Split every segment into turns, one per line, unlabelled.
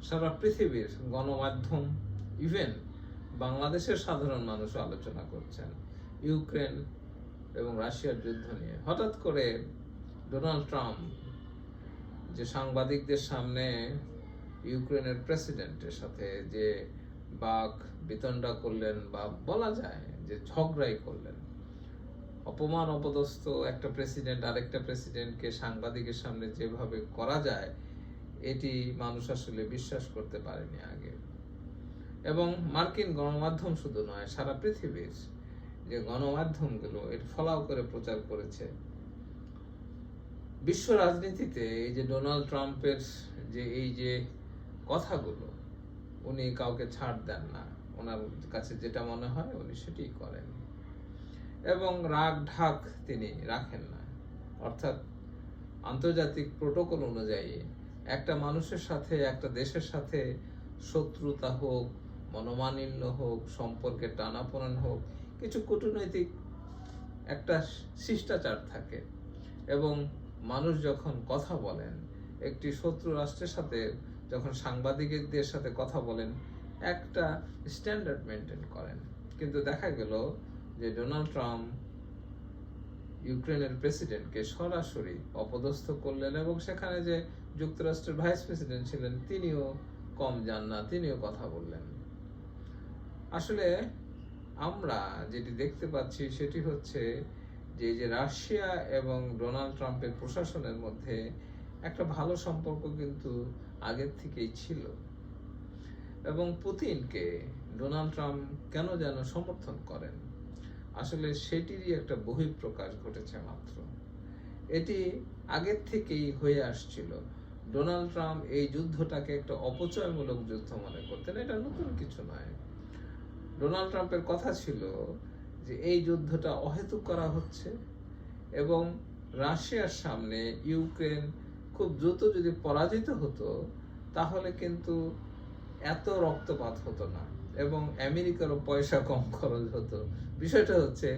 সারা পৃথিবীর গণমাধ্যম, ইভেন বাংলাদেশের সাধারণ মানুষও আলোচনা করছেন ইউক্রেন এবং রাশিয়ার যুদ্ধ নিয়ে। হঠাৎ করে ডোনাল্ড ট্রাম্প যে সাংবাদিকদের সামনে ইউক্রেনের প্রেসিডেন্টের সাথে যে বাক বিতণ্ডা করলেন, বা বলা যায় যে ঝগড়াই করলেন, অপমান অপদস্থ একটা প্রেসিডেন্ট আরেকটা প্রেসিডেন্টকে সাংবাদিকের সামনে যেভাবে করা যায়, এটি মানুষ আসলে বিশ্বাস করতে পারেনি আগে। এবং মার্কিন গণমাধ্যম শুধু নয়, সারা পৃথিবীর যে গণমাধ্যমগুলো এটি ফলাও করে প্রচার করেছে। বিশ্ব রাজনীতিতে এই যে ডোনাল্ড ট্রাম্পের যে এই যে কথাগুলো, উনি কাউকে ছাড় দেন না, ওনার কাছে যেটা মনে হয় উনি সেটাই করেন, এবং রাগ ঢাক তিনি রাখেন না। অর্থাৎ আন্তর্জাতিক প্রোটোকল অনুযায়ী একটা মানুষের সাথে, একটা দেশের সাথে শত্রুতা হোক, মনোমালিন্য হোক, সম্পর্কের টানাপোড়েন হোক, কিছু কূটনৈতিক একটা শিষ্টাচার থাকে। এবং মানুষ যখন কথা বলেন, একটি শত্রু রাষ্ট্রের সাথে যখন সাংবাদিকদের সাথে কথা বলেন, একটা স্ট্যান্ডার্ড মেনটেন করেন। কিন্তু দেখা গেল যে ডোনাল্ড ট্রাম্প ইউক্রেনের প্রেসিডেন্টকে সরাসরি অপদস্থ করলেন, এবং সেখানে যে যুক্তরাষ্ট্রের ভাইস প্রেসিডেন্ট ছিলেন তিনিও কম যান না, তিনিও কথা বললেন। আসলে আমরা যেটি দেখতে পাচ্ছি সেটি হচ্ছে যে রাশিয়া এবং ডোনাল্ড ট্রাম্পের প্রশাসনের মধ্যে একটা ভালো সম্পর্ক কিন্তু আগের থেকেই ছিল, এবং পুতিনকে ডোনাল্ড ট্রাম্প কেন যেন সমর্থন করেন, আসলে সেটিরই একটা বহিঃপ্রকাশ ঘটেছে মাত্র। এটি আগের থেকেই হয়ে আসছিল। ডোনাল্ড ট্রাম্প এই যুদ্ধটাকে একটা অপচয়মূলক যুদ্ধ মনে করতেন, এটা নতুন কিছু নয়। ডোনাল্ড ট্রাম্পের কথা ছিল যে এই যুদ্ধটা অহেতুক করা হচ্ছে, এবং রাশিয়ার সামনে ইউক্রেন খুব দ্রুত যদি পরাজিত হতো তাহলে কিন্তু এত রক্তপাত হতো না, এবং আমেরিকারও পয়সা কম খরচ হতো। বিষয়টা হচ্ছে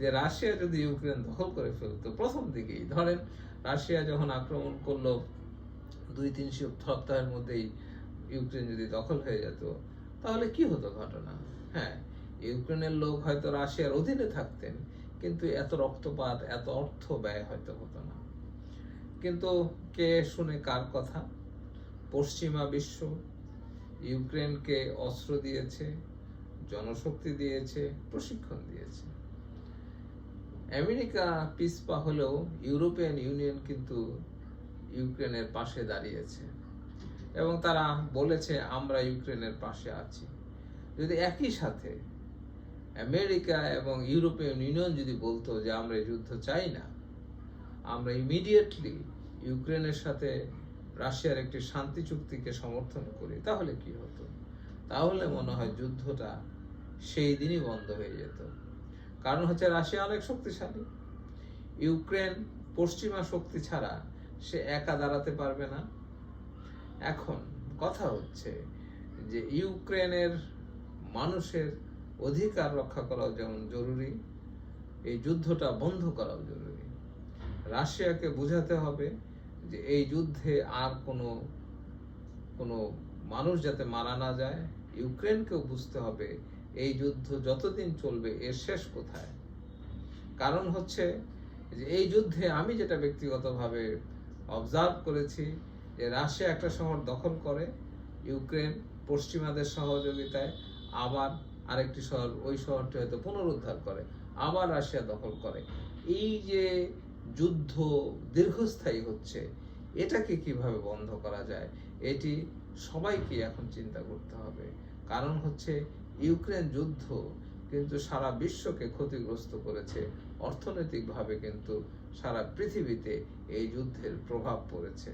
যে রাশিয়া যদি ইউক্রেন দখল করে ফেলতো প্রথম দিকেই, ধরেন রাশিয়া যখন আক্রমণ করলো 2-3 সপ্তাহের মধ্যেই ইউক্রেন যদি দখল হয়ে যেত, তাহলে কি হতো ঘটনা? হ্যাঁ, ইউক্রেনের লোক হয়তো রাশিয়ার অধীনে থাকতেন, কিন্তু এত রক্তপাত, এত অর্থ ব্যয় হয়তো হতো না। কিন্তু কে শুনে কার কথা? পশ্চিমা বিশ্ব ইউক্রেনকে অস্ত্র দিয়েছে, জনশক্তি দিয়েছে, প্রশিক্ষণ দিয়েছে। আমেরিকা পিছপা হলেও ইউরোপিয়ান ইউনিয়ন কিন্তু ইউক্রেনের পাশে দাঁড়িয়েছে, এবং তারা বলেছে আমরা ইউক্রেনের পাশে আছি। যদি একই সাথে আমেরিকা এবং ইউরোপিয়ান ইউনিয়ন যদি বলতো যে আমরা যুদ্ধ চাই না, আমরা ইমিডিয়েটলি ইউক্রেনের সাথে রাশিয়ার একটি শান্তি চুক্তিকে সমর্থন করি, তাহলে কি হতো? তাহলে মনে হয় যুদ্ধটা সেই দিনই বন্ধ হয়ে যেত। কারণ হচ্ছে রাশিয়া অনেক শক্তিশালী, ইউক্রেন পশ্চিমা শক্তি ছাড়া সে একা দাঁড়াতে পারবে না। এখন কথা হচ্ছে যে ইউক্রেনের মানুষের অধিকার রক্ষা করাও যেমন জরুরি, এই যুদ্ধটা বন্ধ করাও জরুরি। রাশিয়াকে বোঝাতে হবে যে এই যুদ্ধে আর কোনো মানুষ যাতে মারা না যায়। ইউক্রেনকেও বুঝতে হবে এই যুদ্ধ যতদিন চলবে এর শেষ কোথায়। কারণ হচ্ছে যে এই যুদ্ধে আমি যেটা ব্যক্তিগতভাবে অবজার্ভ করেছি, যে রাশিয়া একটা শহর দখল করে, ইউক্রেন পশ্চিমাদের সহযোগিতায় আবার আরেকটি শহর, ওই শহরটি হয়তো পুনরুদ্ধার করে, আবার রাশিয়া দখল করে। এই যে যুদ্ধ দীর্ঘস্থায়ী হচ্ছে, এটাকে কিভাবে বন্ধ করা যায়, এটি সবাইকে এখন চিন্তা করতে হবে। কারণ হচ্ছে ইউক্রেন যুদ্ধ কিন্তু সারা বিশ্বকে ক্ষতিগ্রস্ত করেছে, অর্থনৈতিকভাবে কিন্তু সারা পৃথিবীতে এই যুদ্ধের প্রভাব পড়েছে।